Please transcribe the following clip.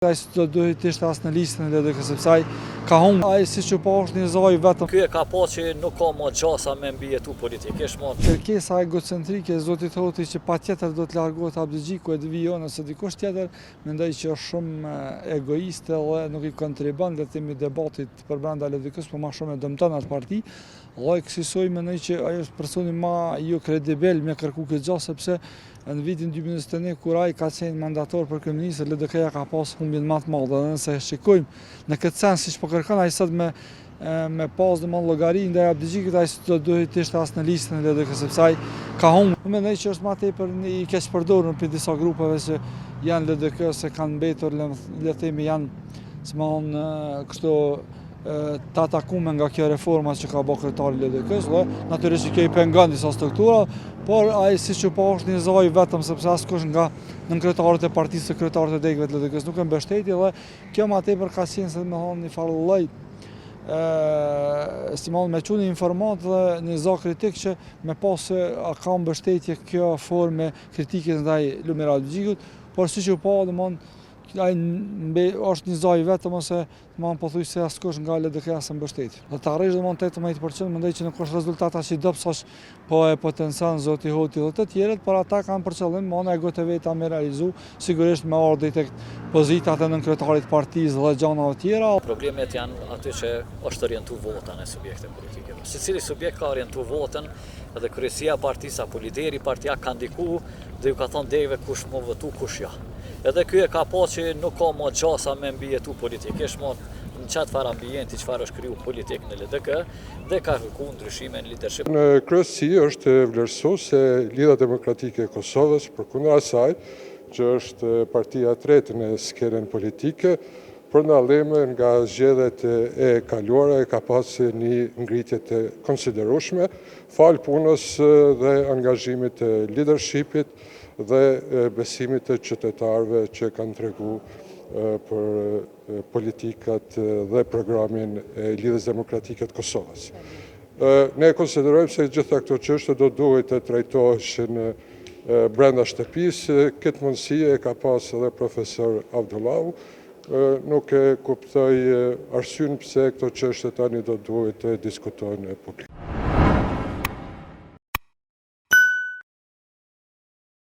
Ai do duhet të ishte as në listën e LDK sepse ai ka humbur. Ai siç u pa është një zoj vetëm. Ky e ka pa që nuk ka më gjasa me mbijetu politikisht më. Kërkesa egocentrike e Zotit Hoti që patjetër do të largohet Abdixhiku e Divion ose dikush tjetër, mendoj që është shumë egoiste dhe nuk i kontribon le të themi debatit për brenda LDK-s, por më shumë e dëmton atë parti. Dhe kësaj mendoj që ai është personi më jo kredibil me kërku këtë gjë sepse në vitin 2021 kur ai ka qenë mandator për kryeminist, LDK-ja ka pas humbjen më të madhe. Dhe nëse shikojmë në këtë sens siç po kërkon ai sot me pas domon llogari ndaj Abdixhikut, ai do duhet të ishte as në listën e LDK sepse ai ka humbur. Unë mendoj që është më tepër i keq përdorur në disa grupeve që janë LDK se kanë mbetur le të themi janë kështu të atakuar nga kjo reforma që ka bërë kryetari i LDK-s, dhe natyrisht që kjo i pengon disa struktura, por ai siç u pa është një zoj vetëm sepse askush nga nënkretarët e partisë, kryetarët e degëve të LDK-s nuk e mbështeti dhe kjo më tepër ka qenë se një farë lloj me qenë informat dhe një zë kritik që me pas a ka mbështetje kjo formë kritike ndaj Lumir Abdixhikut, por siç u pa ai është një zoj vetëm ose pothuajse askush nga LDK-ja s'e mbështet. Do të arrish 18%, mendoj që nuk është rezultat aq i dobët sa po e potencon Zoti Hoti dhe të tjerët, por ata kanë për qëllim ego të veta me realizu, sigurisht me ardhi tek pozitat e nënkryetarit partisë dhe gjëra të tjera. Problemet janë aty që është orientu vota në subjekte politike. Secili subjekt ka orientu votën edhe kryesia e partisë apo lideri i partia ka ndiku dhe ju ka thonë degëve kush më votu kush ja. Edhe ky e ka pa që nuk ka më gjasa me mbijetu politikisht më në çfarë farë ambienti, çfarë është kriju politik në LDK dhe ka kërkuar ndryshime në leadership. Në kryesi është vlerësuese Lidhja Demokratike e Kosovës, përkundër asaj që është partia e tretë në skenën politike, për ndallim nga zgjedhjet e kaluara ka pasur një ngritje të konsiderueshme fal punës dhe angazhimit të leadershipit dhe besimit të qytetarëve që kanë treguar për politikat dhe programin e Lidhjes Demokratike të Kosovës. Ne konsiderojmë se gjitha këto çështje do duhet të trajtoheshin brenda shtëpisë. Këtë mundësi e ka pas edhe profesor Abdullahu. Nuk e kuptoj arsyeën pse këto çështje tani do duhet të diskutohen publikisht.